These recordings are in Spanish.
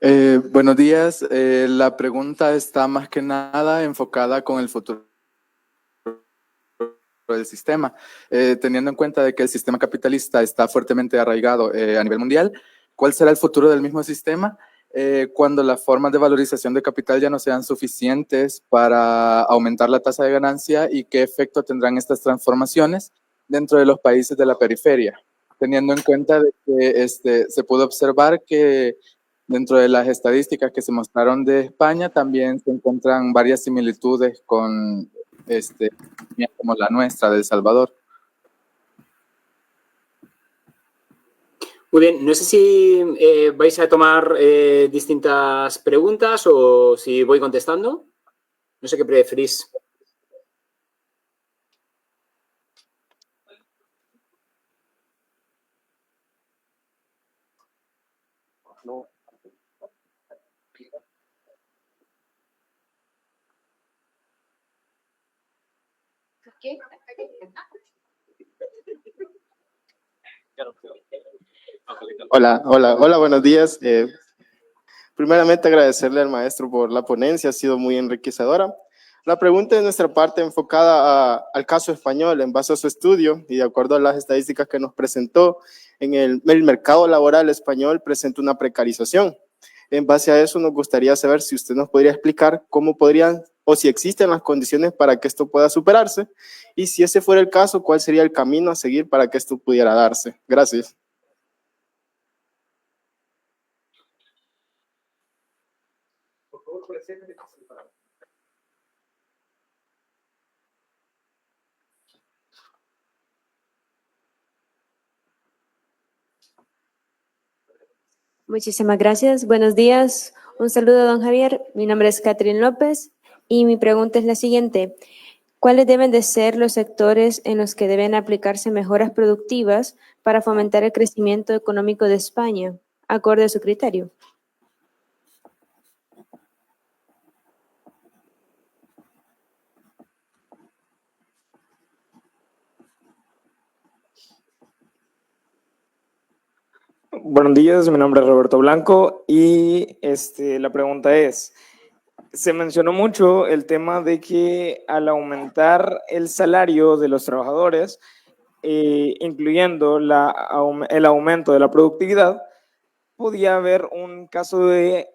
Buenos días. La pregunta está más que nada enfocada con el futuro del sistema. Teniendo en cuenta de que el sistema capitalista está fuertemente arraigado a nivel mundial, ¿cuál será el futuro del mismo sistema cuando las formas de valorización de capital ya no sean suficientes para aumentar la tasa de ganancia y qué efecto tendrán estas transformaciones dentro de los países de la periferia? Teniendo en cuenta de que se pudo observar que dentro de las estadísticas que se mostraron de España también se encuentran varias similitudes con como la nuestra de El Salvador. Muy bien, no sé si vais a tomar distintas preguntas o si voy contestando. No sé qué preferís. No. ¿Qué? Hola, buenos días. Primeramente agradecerle al maestro por la ponencia, ha sido muy enriquecedora. La pregunta de nuestra parte enfocada al caso español en base a su estudio y de acuerdo a las estadísticas que nos presentó, en el mercado laboral español presenta una precarización. En base a eso nos gustaría saber si usted nos podría explicar cómo podrían o si existen las condiciones para que esto pueda superarse y si ese fuera el caso, cuál sería el camino a seguir para que esto pudiera darse. Gracias. Muchísimas gracias. Buenos días. Un saludo, don Javier. Mi nombre es Catherine López y mi pregunta es la siguiente. ¿Cuáles deben de ser los sectores en los que deben aplicarse mejoras productivas para fomentar el crecimiento económico de España, acorde a su criterio? Buenos días, mi nombre es Roberto Blanco y la pregunta es, se mencionó mucho el tema de que al aumentar el salario de los trabajadores, incluyendo el aumento de la productividad, podía haber un caso de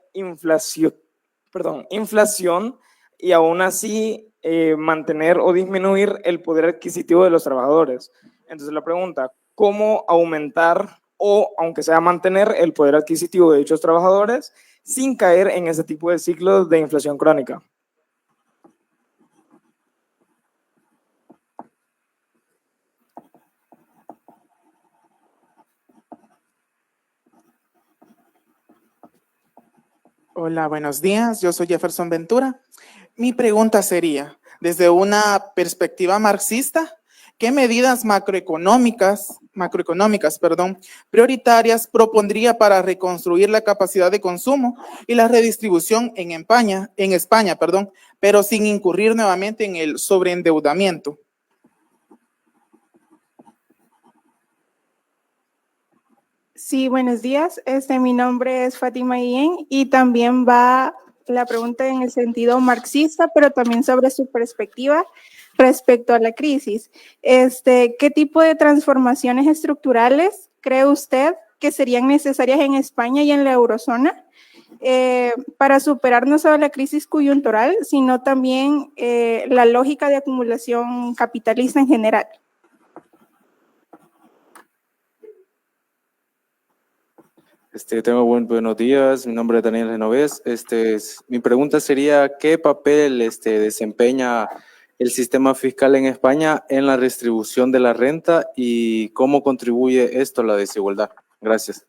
inflación y aún así mantener o disminuir el poder adquisitivo de los trabajadores. Entonces la pregunta, ¿cómo aumentar o aunque sea mantener el poder adquisitivo de dichos trabajadores sin caer en ese tipo de ciclos de inflación crónica? Hola, buenos días. Yo soy Jefferson Ventura. Mi pregunta sería, desde una perspectiva marxista, ¿qué medidas macroeconómicas, prioritarias propondría para reconstruir la capacidad de consumo y la redistribución en España, pero sin incurrir nuevamente en el sobreendeudamiento? Sí, buenos días. Mi nombre es Fátima Guillén y también va la pregunta en el sentido marxista, pero también sobre su perspectiva respecto a la crisis. ¿Qué tipo de transformaciones estructurales cree usted que serían necesarias en España y en la eurozona para superar no solo la crisis coyuntural, sino también la lógica de acumulación capitalista en general? Tengo buenos días, mi nombre es Daniel Genovés. Mi pregunta sería, ¿qué papel desempeña el sistema fiscal en España en la distribución de la renta y cómo contribuye esto a la desigualdad? Gracias.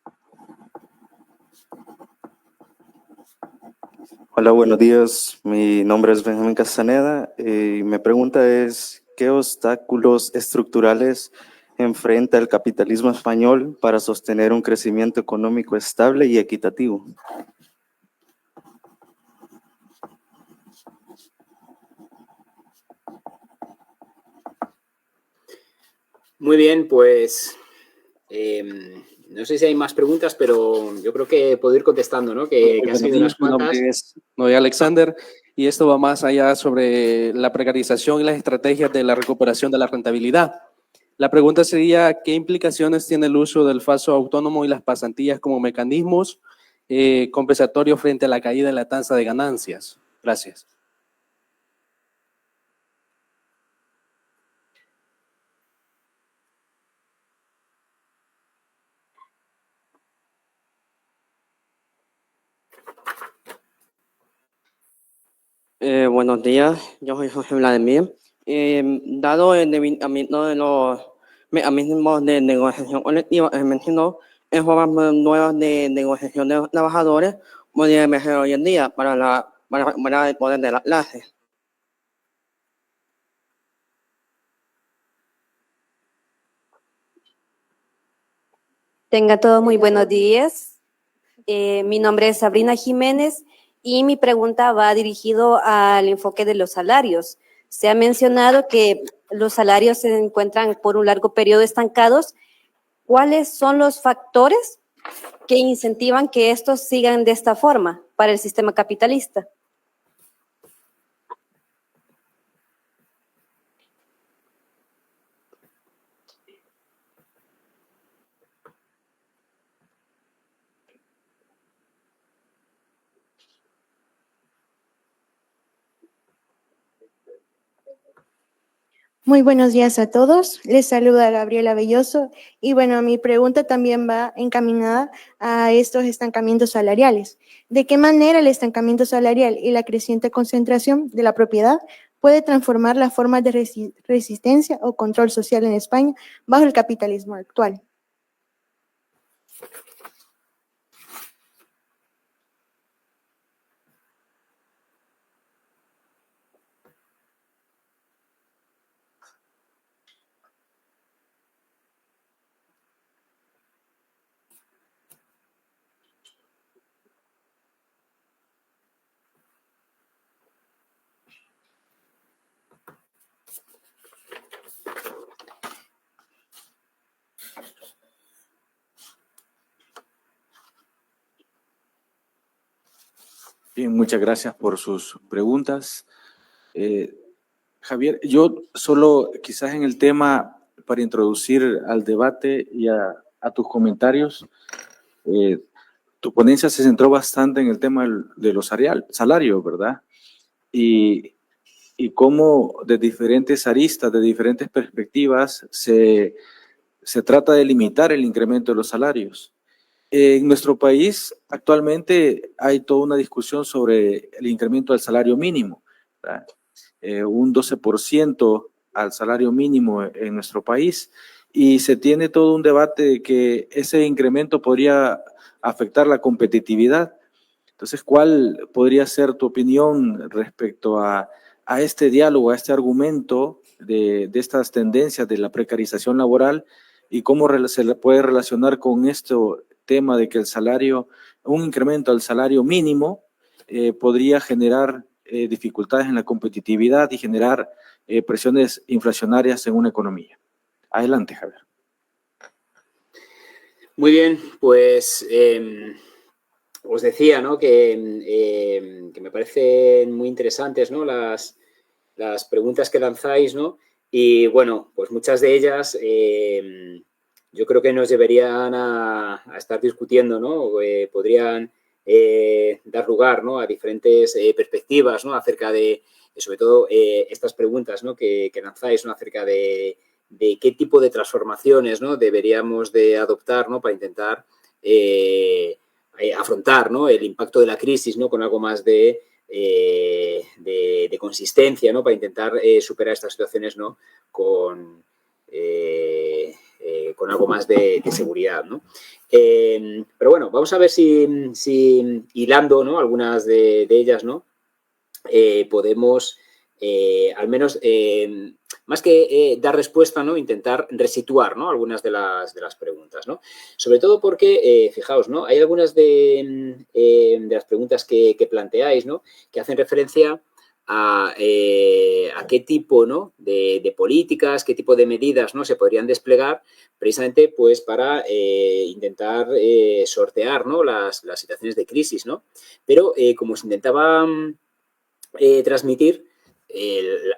Hola, buenos días. Mi nombre es Benjamín Castaneda y mi pregunta es, ¿qué obstáculos estructurales enfrenta el capitalismo español para sostener un crecimiento económico estable y equitativo? Muy bien, pues No sé si hay más preguntas, pero yo creo que puedo ir contestando, ¿no? Que han sido unas Mi cuantas. nombre es Noé Alexander y esto va más allá sobre la precarización y las estrategias de la recuperación de la rentabilidad. La pregunta sería, ¿qué implicaciones tiene el uso del falso autónomo y las pasantías como mecanismos compensatorios frente a la caída de la tasa de ganancias? Gracias. Buenos días, yo soy José Vladimir. Dado el ámbito de los mecanismos de negociación colectiva, mencionó en formas nuevas de negociación de los trabajadores, podría emerger hoy en día para recuperar el poder de la clase. Tenga todo muy buenos días. Mi nombre es Sabrina Jiménez y mi pregunta va dirigido al enfoque de los salarios. Se ha mencionado que los salarios se encuentran por un largo periodo estancados. ¿Cuáles son los factores que incentivan que estos sigan de esta forma para el sistema capitalista? Muy buenos días a todos. Les saluda Gabriela Belloso y bueno, mi pregunta también va encaminada a estos estancamientos salariales. ¿De qué manera el estancamiento salarial y la creciente concentración de la propiedad puede transformar las formas de resistencia o control social en España bajo el capitalismo actual? Bien, muchas gracias por sus preguntas. Javier, yo solo quizás en el tema para introducir al debate y a tus comentarios, tu ponencia se centró bastante en el tema de los salarios, ¿verdad? Y cómo de diferentes aristas, de diferentes perspectivas, se trata de limitar el incremento de los salarios. En nuestro país actualmente hay toda una discusión sobre el incremento del salario mínimo, ¿verdad? Un 12% al salario mínimo en nuestro país y se tiene todo un debate de que ese incremento podría afectar la competitividad. Entonces, ¿cuál podría ser tu opinión respecto a este diálogo, a este argumento de estas tendencias de la precarización laboral y cómo se le puede relacionar con este tema de que un incremento al salario mínimo podría generar dificultades en la competitividad y generar presiones inflacionarias en una economía? Adelante, Javier. Muy bien, pues os decía, ¿no? que me parecen muy interesantes, ¿no? las preguntas que lanzáis, ¿no? Y bueno, pues muchas de ellas yo creo que nos llevarían a estar discutiendo, ¿no? Podrían dar lugar, ¿no? a diferentes perspectivas, ¿no? acerca de, sobre todo, estas preguntas, ¿no? que lanzáis, ¿no? acerca de qué tipo de transformaciones, ¿no? deberíamos de adoptar, ¿no? para intentar afrontar, ¿no? el impacto de la crisis, ¿no? con algo más de consistencia, ¿no? para intentar superar estas situaciones, ¿no? con algo más de seguridad, ¿no? Pero bueno, vamos a ver si hilando, ¿no? algunas de ellas, ¿no? Podemos al menos, más que dar respuesta, ¿no? intentar resituar, ¿no? algunas de las preguntas, ¿no? Sobre todo porque, fijaos, ¿no? hay algunas de las preguntas que planteáis, ¿no? que hacen referencia a qué tipo, ¿no?, de políticas, qué tipo de medidas, ¿no?, se podrían desplegar precisamente pues para intentar sortear, ¿no?, las situaciones de crisis, ¿no? Pero como se intentaba transmitir,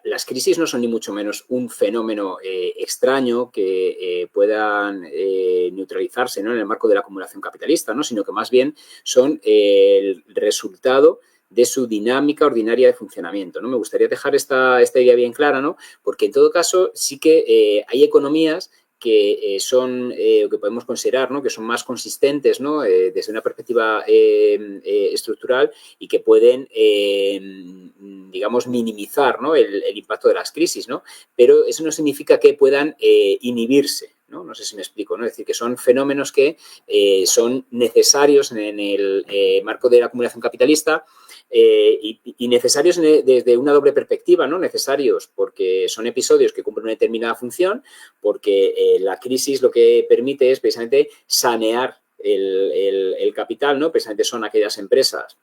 las crisis no son ni mucho menos un fenómeno extraño que puedan neutralizarse, ¿no?, en el marco de la acumulación capitalista, ¿no?, sino que más bien son el resultado de su dinámica ordinaria de funcionamiento, ¿no? Me gustaría dejar esta idea bien clara, ¿no?, porque en todo caso sí que hay economías que son, que podemos considerar, ¿no?, que son más consistentes, ¿no?, desde una perspectiva estructural y que pueden, digamos, minimizar, ¿no?, el impacto de las crisis, ¿no? Pero eso no significa que puedan inhibirse, ¿no? No sé si me explico, ¿no? Es decir, que son fenómenos que son necesarios en el marco de la acumulación capitalista y necesarios desde una doble perspectiva, ¿no? Necesarios porque son episodios que cumplen una determinada función, porque la crisis lo que permite es precisamente sanear el capital, ¿no? Precisamente son aquellas empresas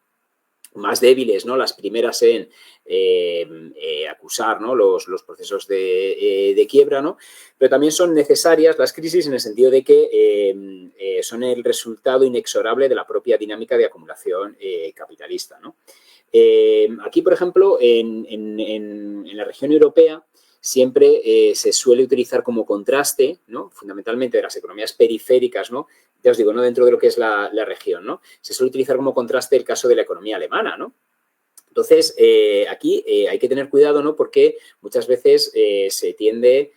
más débiles, ¿no?, las primeras en acusar, ¿no?, los procesos de quiebra, ¿no? Pero también son necesarias las crisis en el sentido de que son el resultado inexorable de la propia dinámica de acumulación capitalista, ¿no? Aquí, por ejemplo, en la región europea siempre se suele utilizar como contraste, ¿no?, fundamentalmente de las economías periféricas, ¿no?, ya os digo, no dentro de lo que es la región, ¿no?, se suele utilizar como contraste el caso de la economía alemana, ¿no? Entonces, aquí hay que tener cuidado, ¿no?, porque muchas veces se tiende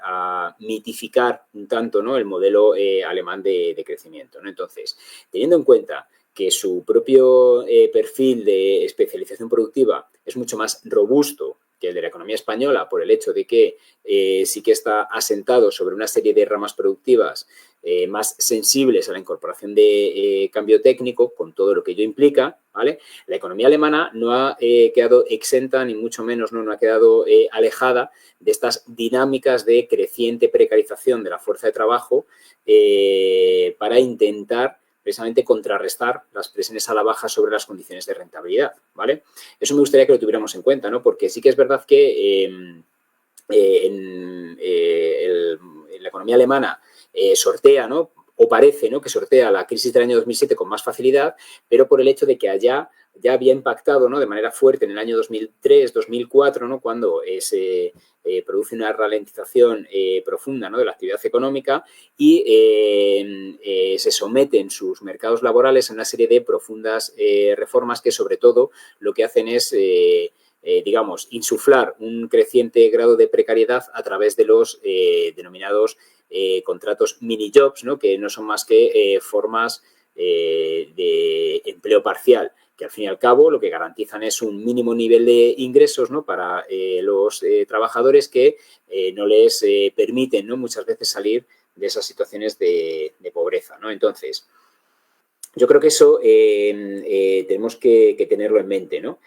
a mitificar un tanto, ¿no?, el modelo alemán de crecimiento, ¿no? Entonces, teniendo en cuenta que su propio perfil de especialización productiva es mucho más robusto que el de la economía española por el hecho de que sí que está asentado sobre una serie de ramas productivas más sensibles a la incorporación de cambio técnico, con todo lo que ello implica, ¿vale? La economía alemana no ha quedado exenta, ni mucho menos no ha quedado alejada de estas dinámicas de creciente precarización de la fuerza de trabajo para intentar precisamente contrarrestar las presiones a la baja sobre las condiciones de rentabilidad, ¿vale? Eso me gustaría que lo tuviéramos en cuenta, ¿no? Porque sí que es verdad que en la economía alemana sortea, ¿no?, o parece, ¿no?, que sortea la crisis del año 2007 con más facilidad, pero por el hecho de que allá ya había impactado, ¿no?, de manera fuerte en el año 2003, 2004, ¿no?, cuando se produce una ralentización profunda, ¿no?, de la actividad económica y se someten sus mercados laborales a una serie de profundas reformas que sobre todo lo que hacen es digamos, insuflar un creciente grado de precariedad a través de los denominados contratos mini-jobs, ¿no?, que no son más que formas de empleo parcial, que al fin y al cabo lo que garantizan es un mínimo nivel de ingresos, ¿no?, para los trabajadores que no les permiten, ¿no?, muchas veces salir de esas situaciones de pobreza, ¿no? Entonces, yo creo que eso tenemos que tenerlo en mente, ¿no?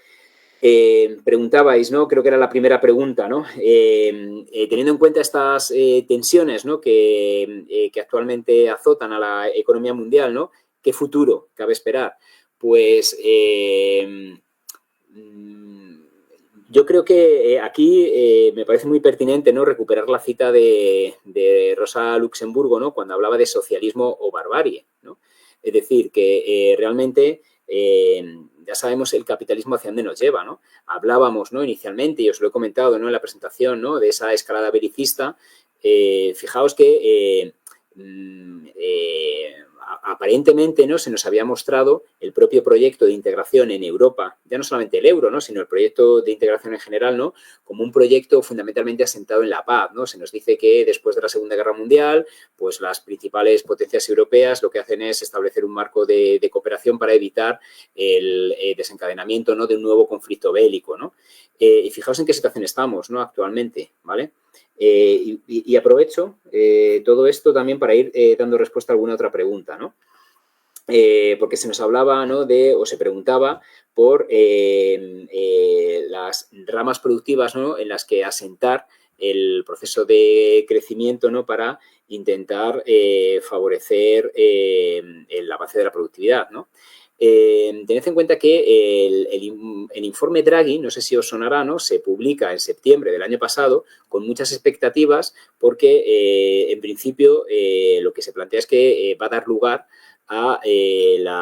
Preguntabais, ¿no?, creo que era la primera pregunta, ¿no?, teniendo en cuenta estas tensiones, ¿no?, que actualmente azotan a la economía mundial, ¿no?, ¿qué futuro cabe esperar? Pues yo creo que aquí me parece muy pertinente, ¿no?, recuperar la cita de Rosa Luxemburgo, ¿no?, cuando hablaba de socialismo o barbarie, ¿no? Es decir, que realmente ya sabemos el capitalismo hacia dónde nos lleva, ¿no? Hablábamos, ¿no?, inicialmente, y os lo he comentado, ¿no?, en la presentación, ¿no?, de esa escalada belicista. Fijaos que aparentemente, ¿no?, se nos había mostrado el propio proyecto de integración en Europa, ya no solamente el euro, ¿no?, sino el proyecto de integración en general, ¿no?, como un proyecto fundamentalmente asentado en la paz, ¿no? Se nos dice que después de la Segunda Guerra Mundial, pues las principales potencias europeas lo que hacen es establecer un marco de cooperación para evitar el desencadenamiento, ¿no?, de un nuevo conflicto bélico, ¿no? Y fijaos en qué situación estamos, ¿no?, actualmente, ¿vale? Y aprovecho todo esto también para ir dando respuesta a alguna otra pregunta, ¿no? Porque se nos hablaba, ¿no?, o se preguntaba por las ramas productivas, ¿no?, en las que asentar el proceso de crecimiento, ¿no?, para intentar favorecer el avance de la productividad, ¿no? tened en cuenta que el informe Draghi, no sé si os sonará, ¿no? Se publica en septiembre del año pasado con muchas expectativas porque, en principio, lo que se plantea es que va a dar lugar a la